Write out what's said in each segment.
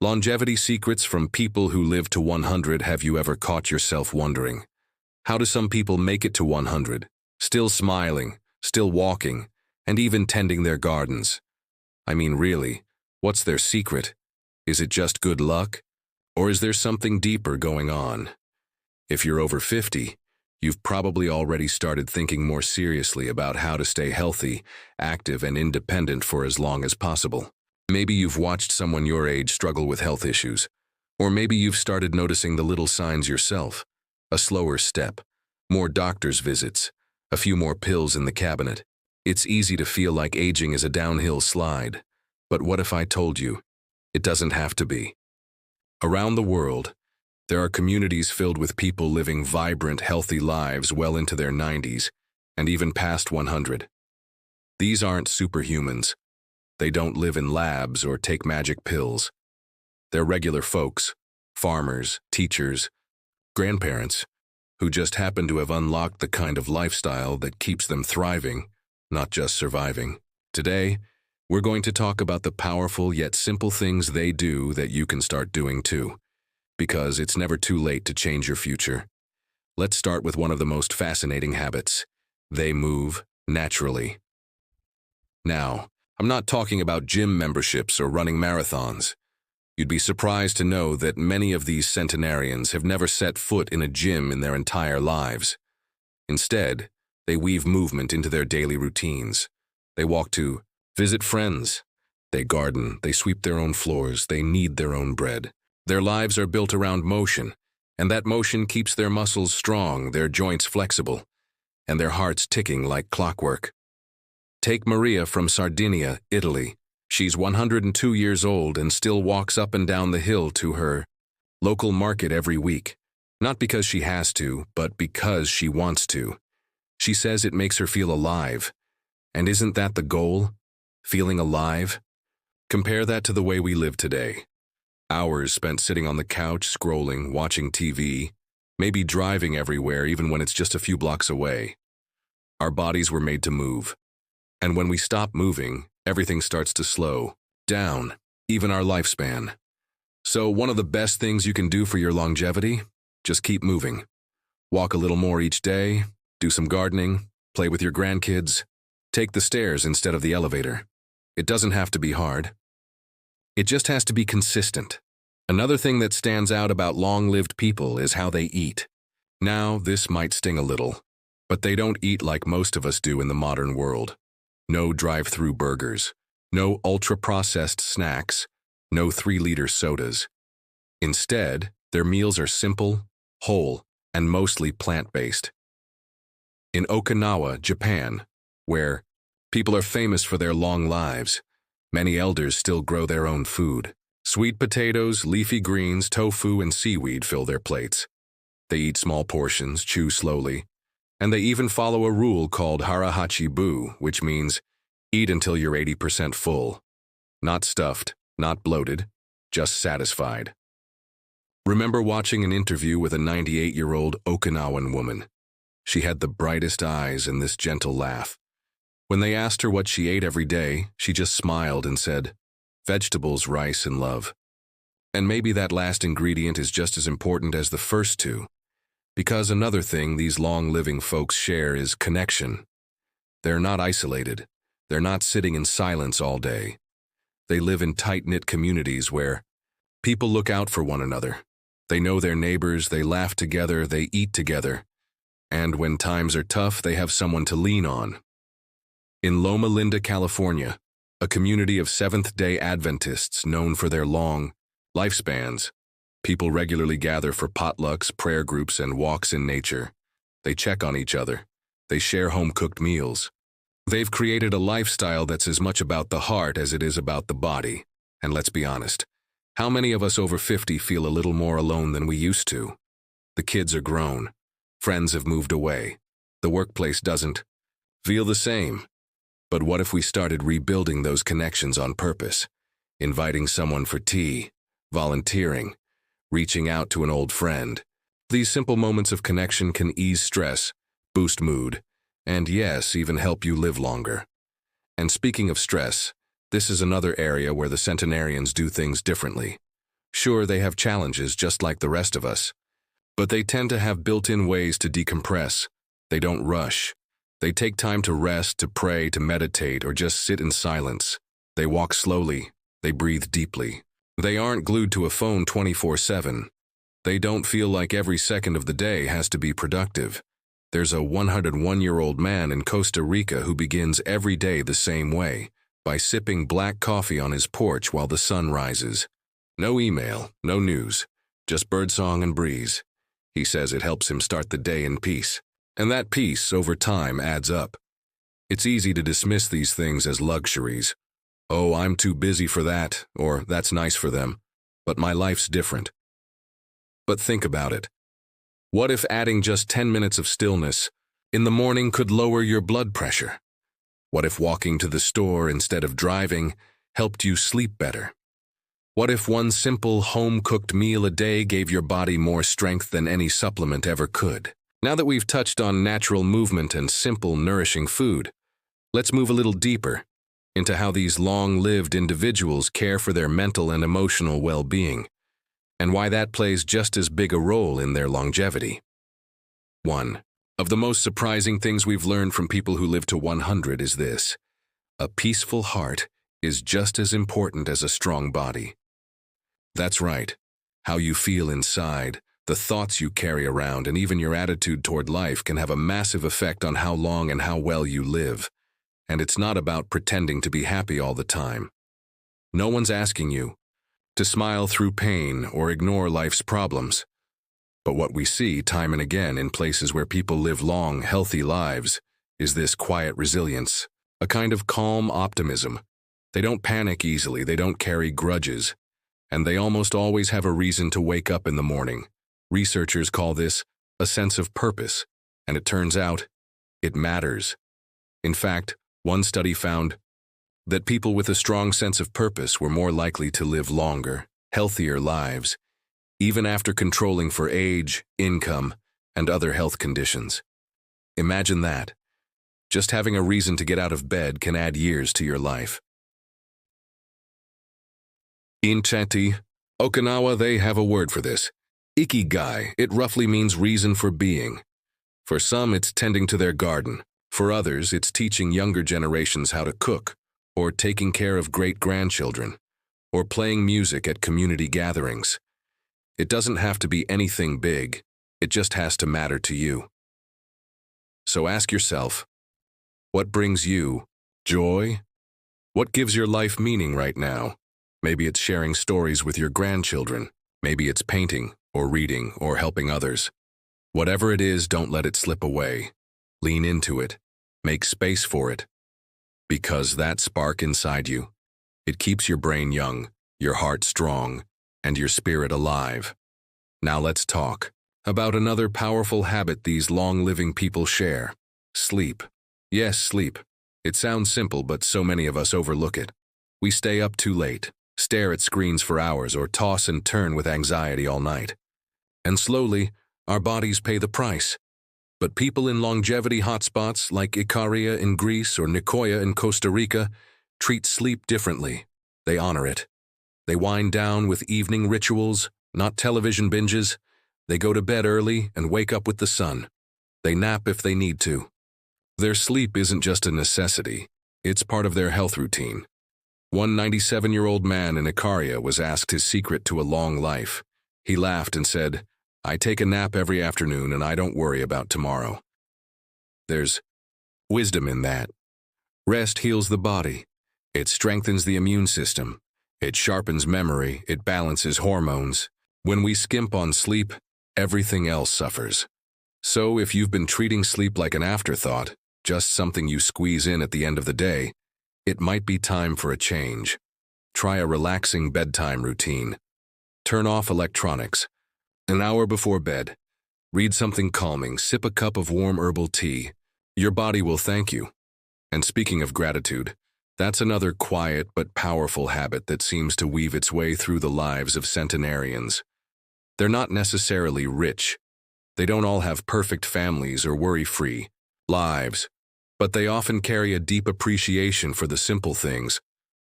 Longevity secrets from people who live to 100. Have you ever caught yourself wondering, how do some people make it to 100, still smiling, still walking, and even tending their gardens? I mean, really, what's their secret? Is it just good luck? Or is there something deeper going on? If you're over 50, you've probably already started thinking more seriously about how to stay healthy, active, and independent for as long as possible. Maybe you've watched someone your age struggle with health issues, or maybe you've started noticing the little signs yourself. A slower step, more doctor's visits, a few more pills in the cabinet. It's easy to feel like aging is a downhill slide, but what if I told you it doesn't have to be? Around the world, there are communities filled with people living vibrant, healthy lives well into their 90s and even past 100. These aren't superhumans. They don't live in labs or take magic pills. They're regular folks, farmers, teachers, grandparents, who just happen to have unlocked the kind of lifestyle that keeps them thriving, not just surviving. Today, we're going to talk about the powerful yet simple things they do that you can start doing too, because it's never too late to change your future. Let's start with one of the most fascinating habits. They move naturally. Now, I'm not talking about gym memberships or running marathons. You'd be surprised to know that many of these centenarians have never set foot in a gym in their entire lives. Instead, they weave movement into their daily routines. They walk to visit friends. They garden, they sweep their own floors, they knead their own bread. Their lives are built around motion, and that motion keeps their muscles strong, their joints flexible, and their hearts ticking like clockwork. Take Maria from Sardinia, Italy. She's 102 years old and still walks up and down the hill to her local market every week. Not because she has to, but because she wants to. She says it makes her feel alive. And isn't that the goal? Feeling alive? Compare that to the way we live today. Hours spent sitting on the couch, scrolling, watching TV, maybe driving everywhere even when it's just a few blocks away. Our bodies were made to move. And when we stop moving, everything starts to slow down, even our lifespan. So one of the best things you can do for your longevity? Just keep moving. Walk a little more each day, do some gardening, play with your grandkids, take the stairs instead of the elevator. It doesn't have to be hard. It just has to be consistent. Another thing that stands out about long-lived people is how they eat. Now, this might sting a little, but they don't eat like most of us do in the modern world. No drive-through burgers, no ultra-processed snacks, no 3-liter sodas. Instead, their meals are simple, whole, and mostly plant-based. In Okinawa, Japan, where people are famous for their long lives, many elders still grow their own food. Sweet potatoes, leafy greens, tofu, and seaweed fill their plates. They eat small portions, chew slowly, and they even follow a rule called harahachi-bu, which means eat until you're 80% full. Not stuffed, not bloated, just satisfied. Remember watching an interview with a 98-year-old Okinawan woman. She had the brightest eyes and this gentle laugh. When they asked her what she ate every day, she just smiled and said, vegetables, rice, and love. And maybe that last ingredient is just as important as the first two. Because another thing these long-living folks share is connection. They're not isolated. They're not sitting in silence all day. They live in tight-knit communities where people look out for one another. They know their neighbors, they laugh together, they eat together. And when times are tough, they have someone to lean on. In Loma Linda, California, a community of Seventh-day Adventists known for their long lifespans, people regularly gather for potlucks, prayer groups, and walks in nature. They check on each other. They share home-cooked meals. They've created a lifestyle that's as much about the heart as it is about the body. And let's be honest, how many of us over 50 feel a little more alone than we used to? The kids are grown. Friends have moved away. The workplace doesn't feel the same. But what if we started rebuilding those connections on purpose? Inviting someone for tea, volunteering, reaching out to an old friend. These simple moments of connection can ease stress, boost mood, and yes, even help you live longer. And speaking of stress, this is another area where the centenarians do things differently. Sure, they have challenges just like the rest of us, but they tend to have built-in ways to decompress. They don't rush. They take time to rest, to pray, to meditate, or just sit in silence. They walk slowly. They breathe deeply. They aren't glued to a phone 24/7. They don't feel like every second of the day has to be productive. There's a 101-year-old man in Costa Rica who begins every day the same way, by sipping black coffee on his porch while the sun rises. No email, no news, just birdsong and breeze. He says it helps him start the day in peace. And that peace, over time, adds up. It's easy to dismiss these things as luxuries. Oh, I'm too busy for that, or that's nice for them, but my life's different. But think about it. What if adding just 10 minutes of stillness in the morning could lower your blood pressure? What if walking to the store instead of driving helped you sleep better? What if one simple home-cooked meal a day gave your body more strength than any supplement ever could? Now that we've touched on natural movement and simple, nourishing food, let's move a little deeper into how these long-lived individuals care for their mental and emotional well-being, and why that plays just as big a role in their longevity. 1. Of the most surprising things we've learned from people who live to 100 is this: a peaceful heart is just as important as a strong body. That's right. How you feel inside, the thoughts you carry around, and even your attitude toward life can have a massive effect on how long and how well you live. And it's not about pretending to be happy all the time. No one's asking you to smile through pain or ignore life's problems. But what we see time and again in places where people live long, healthy lives is this quiet resilience, a kind of calm optimism. They don't panic easily, they don't carry grudges, and they almost always have a reason to wake up in the morning. Researchers call this a sense of purpose, and it turns out it matters. In fact, one study found that people with a strong sense of purpose were more likely to live longer, healthier lives, even after controlling for age, income, and other health conditions. Imagine that. Just having a reason to get out of bed can add years to your life. In Okinawa, they have a word for this. Ikigai. It roughly means reason for being. For some, it's tending to their garden. For others, it's teaching younger generations how to cook, or taking care of great-grandchildren, or playing music at community gatherings. It doesn't have to be anything big. It just has to matter to you. So ask yourself, what brings you joy? What gives your life meaning right now? Maybe it's sharing stories with your grandchildren. Maybe it's painting, or reading, or helping others. Whatever it is, don't let it slip away. Lean into it. Make space for it. Because that spark inside you, it keeps your brain young, your heart strong, and your spirit alive. Now let's talk about another powerful habit these long-living people share: sleep. Yes, sleep. It sounds simple, but so many of us overlook it. We stay up too late, stare at screens for hours, or toss and turn with anxiety all night. And slowly, our bodies pay the price. But people in longevity hotspots like Ikaria in Greece or Nicoya in Costa Rica treat sleep differently. They honor it. They wind down with evening rituals, not television binges. They go to bed early and wake up with the sun. They nap if they need to. Their sleep isn't just a necessity, it's part of their health routine. One 97-year-old man in Ikaria was asked his secret to a long life. He laughed and said, "I take a nap every afternoon and I don't worry about tomorrow." There's wisdom in that. Rest heals the body. It strengthens the immune system. It sharpens memory. It balances hormones. When we skimp on sleep, everything else suffers. So if you've been treating sleep like an afterthought, just something you squeeze in at the end of the day, it might be time for a change. Try a relaxing bedtime routine. Turn off electronics. An hour before bed, read something calming, sip a cup of warm herbal tea. Your body will thank you. And speaking of gratitude, that's another quiet but powerful habit that seems to weave its way through the lives of centenarians. They're not necessarily rich. They don't all have perfect families or worry-free lives, but they often carry a deep appreciation for the simple things: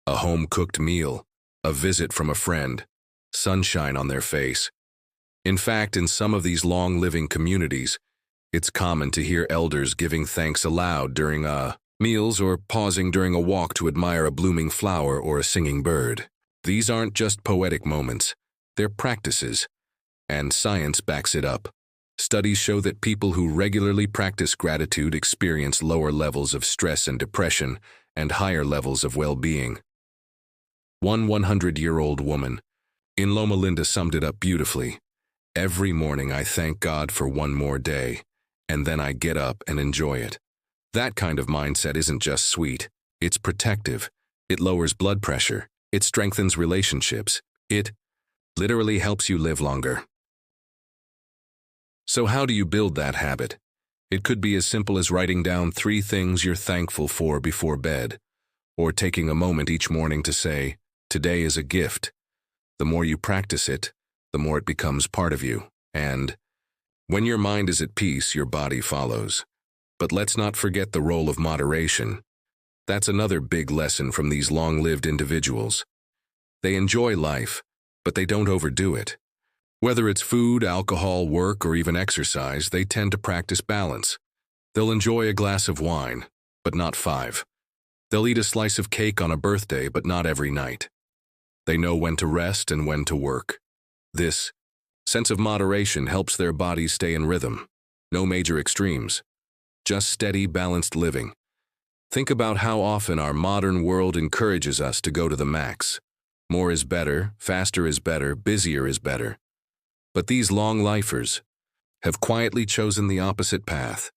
a home-cooked meal, a visit from a friend, sunshine on their face. In fact, in some of these long-living communities, it's common to hear elders giving thanks aloud during meals or pausing during a walk to admire a blooming flower or a singing bird. These aren't just poetic moments, they're practices, and science backs it up. Studies show that people who regularly practice gratitude experience lower levels of stress and depression and higher levels of well-being. One 100-year-old woman in Loma Linda summed it up beautifully. "Every morning I thank God for one more day, and then I get up and enjoy it." That kind of mindset isn't just sweet, it's protective. It lowers blood pressure, it strengthens relationships, it literally helps you live longer. So how do you build that habit? It could be as simple as writing down 3 things you're thankful for before bed, or taking a moment each morning to say, "Today is a gift." The more you practice it, the more it becomes part of you, and when your mind is at peace, your body follows. But let's not forget the role of moderation. That's another big lesson from these long-lived individuals. They enjoy life, but they don't overdo it. Whether it's food, alcohol, work, or even exercise, they tend to practice balance. They'll enjoy a glass of wine, but not 5. They'll eat a slice of cake on a birthday, but not every night. They know when to rest and when to work. This sense of moderation helps their bodies stay in rhythm. No major extremes. Just steady, balanced living. Think about how often our modern world encourages us to go to the max. More is better, faster is better, busier is better. But these long-lifers have quietly chosen the opposite path.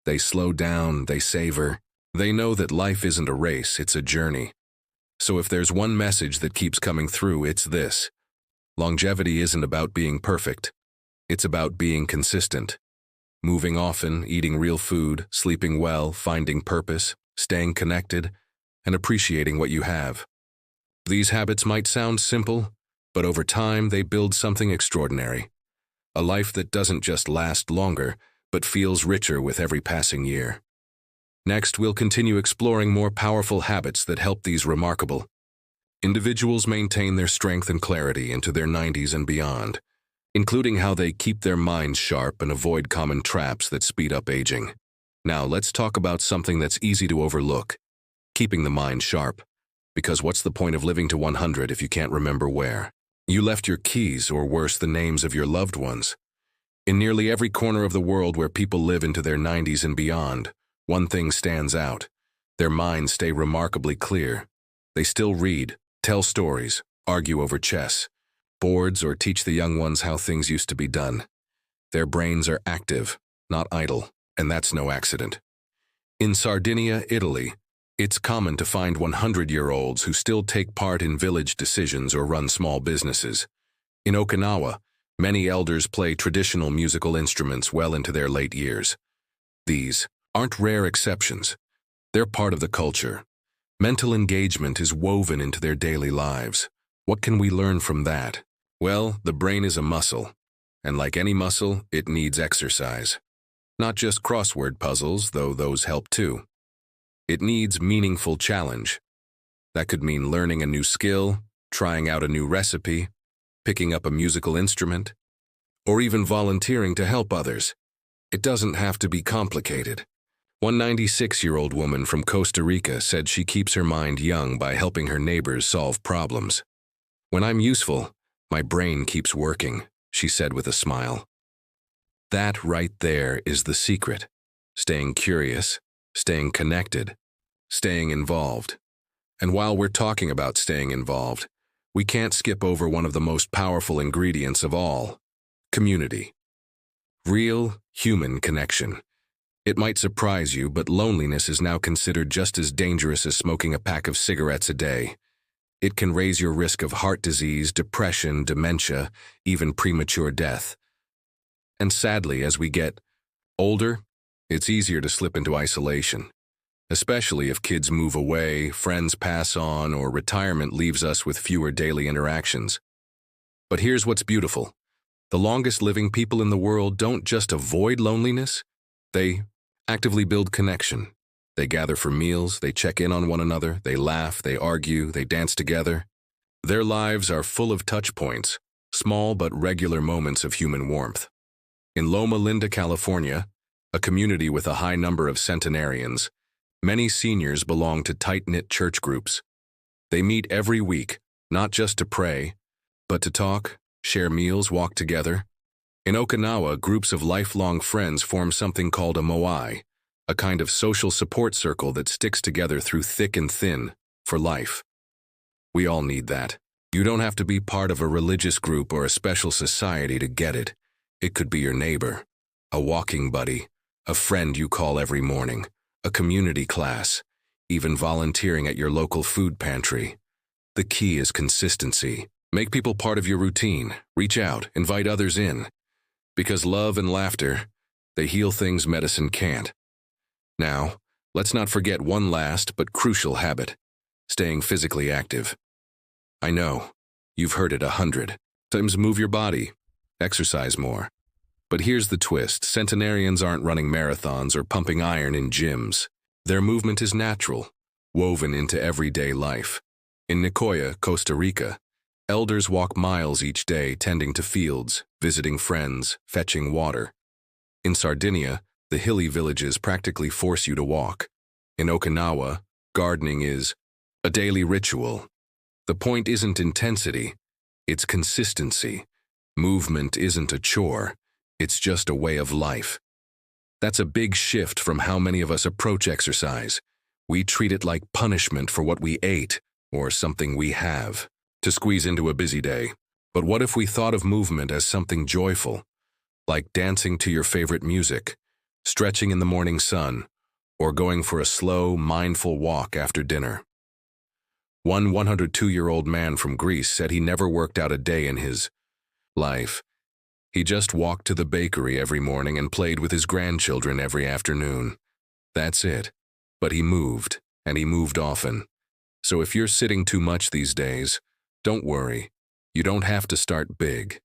They slow down, they savor. They know that life isn't a race, it's a journey. So if there's one message that keeps coming through, it's this. Longevity isn't about being perfect. It's about being consistent. Moving often, eating real food, sleeping well, finding purpose, staying connected, and appreciating what you have. These habits might sound simple, but over time they build something extraordinary. A life that doesn't just last longer, but feels richer with every passing year. Next, we'll continue exploring more powerful habits that help these remarkable individuals maintain their strength and clarity into their 90s and beyond, including how they keep their minds sharp and avoid common traps that speed up aging. Now, let's talk about something that's easy to overlook: keeping the mind sharp. Because what's the point of living to 100 if you can't remember where you left your keys, or worse, the names of your loved ones? In nearly every corner of the world where people live into their 90s and beyond, one thing stands out. Their minds stay remarkably clear. They still read, tell stories, argue over chess, boards, or teach the young ones how things used to be done. Their brains are active, not idle, and that's no accident. In Sardinia, Italy, it's common to find 100-year-olds who still take part in village decisions or run small businesses. In Okinawa, many elders play traditional musical instruments well into their late years. These aren't rare exceptions. They're part of the culture. Mental engagement is woven into their daily lives. What can we learn from that? Well, the brain is a muscle, and like any muscle, it needs exercise. Not just crossword puzzles, though those help too. It needs meaningful challenge. That could mean learning a new skill, trying out a new recipe, picking up a musical instrument, or even volunteering to help others. It doesn't have to be complicated. One 96-year-old woman from Costa Rica said she keeps her mind young by helping her neighbors solve problems. "When I'm useful, my brain keeps working," she said with a smile. That right there is the secret. Staying curious, staying connected, staying involved. And while we're talking about staying involved, we can't skip over one of the most powerful ingredients of all: community. Real, human connection. It might surprise you, but loneliness is now considered just as dangerous as smoking a pack of cigarettes a day. It can raise your risk of heart disease, depression, dementia, even premature death. And sadly, as we get older, it's easier to slip into isolation, especially if kids move away, friends pass on, or retirement leaves us with fewer daily interactions. But here's what's beautiful. The longest living people in the world don't just avoid loneliness, they actively build connection. They gather for meals, they check in on one another, they laugh, they argue, they dance together. Their lives are full of touch points, small but regular moments of human warmth. In Loma Linda, California, a community with a high number of centenarians, many seniors belong to tight-knit church groups. They meet every week, not just to pray, but to talk, share meals, walk together. In Okinawa, groups of lifelong friends form something called a moai, a kind of social support circle that sticks together through thick and thin, for life. We all need that. You don't have to be part of a religious group or a special society to get it. It could be your neighbor, a walking buddy, a friend you call every morning, a community class, even volunteering at your local food pantry. The key is consistency. Make people part of your routine. Reach out, invite others in. Because love and laughter, they heal things medicine can't. Now, let's not forget one last but crucial habit: staying physically active. I know, you've heard it 100 times. Move your body, exercise more. But here's the twist: centenarians aren't running marathons or pumping iron in gyms. Their movement is natural, woven into everyday life. In Nicoya, Costa Rica, elders walk miles each day tending to fields, visiting friends, fetching water. In Sardinia, the hilly villages practically force you to walk. In Okinawa, gardening is a daily ritual. The point isn't intensity, it's consistency. Movement isn't a chore, it's just a way of life. That's a big shift from how many of us approach exercise. We treat it like punishment for what we ate or something we have to squeeze into a busy day. But what if we thought of movement as something joyful, like dancing to your favorite music, stretching in the morning sun, or going for a slow, mindful walk after dinner? One 102-year-old man from Greece said he never worked out a day in his life. He just walked to the bakery every morning and played with his grandchildren every afternoon. That's it. But he moved, and he moved often. So if you're sitting too much these days, don't worry. You don't have to start big.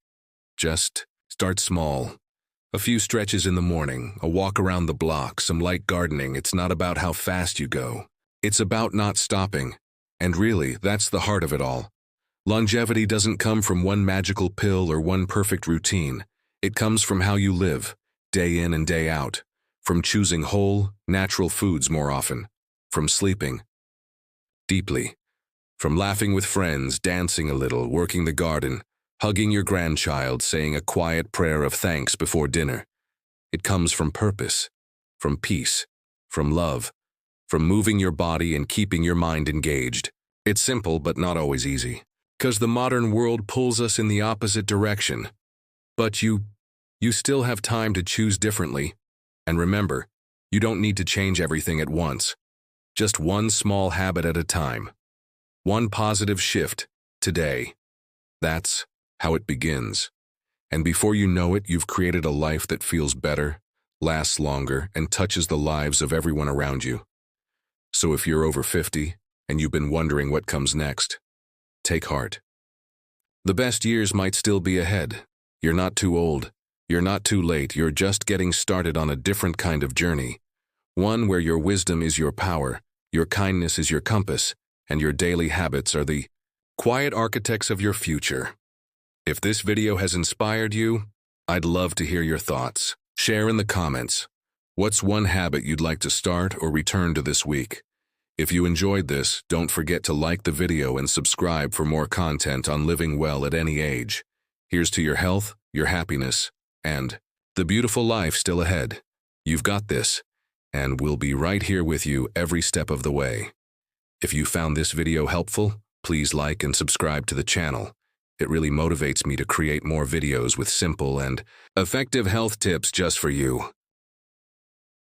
Just start small. A few stretches in the morning, a walk around the block, some light gardening. It's not about how fast you go. It's about not stopping. And really, that's the heart of it all. Longevity doesn't come from one magical pill or one perfect routine. It comes from how you live, day in and day out. From choosing whole, natural foods more often. From sleeping deeply. From laughing with friends, dancing a little, working the garden, hugging your grandchild, saying a quiet prayer of thanks before dinner. It comes from purpose, from peace, from love, from moving your body and keeping your mind engaged. It's simple but not always easy, because the modern world pulls us in the opposite direction. But you still have time to choose differently. And remember, you don't need to change everything at once. Just one small habit at a time. One positive shift, today. That's how it begins. And before you know it, you've created a life that feels better, lasts longer, and touches the lives of everyone around you. So if you're over 50 and you've been wondering what comes next, take heart. The best years might still be ahead. You're not too old. You're not too late. You're just getting started on a different kind of journey. One where your wisdom is your power, your kindness is your compass, and your daily habits are the quiet architects of your future. If this video has inspired you, I'd love to hear your thoughts. Share in the comments. What's one habit you'd like to start or return to this week? If you enjoyed this, don't forget to like the video and subscribe for more content on living well at any age. Here's to your health, your happiness, and the beautiful life still ahead. You've got this, and we'll be right here with you every step of the way. If you found this video helpful, please like and subscribe to the channel. It really motivates me to create more videos with simple and effective health tips just for you.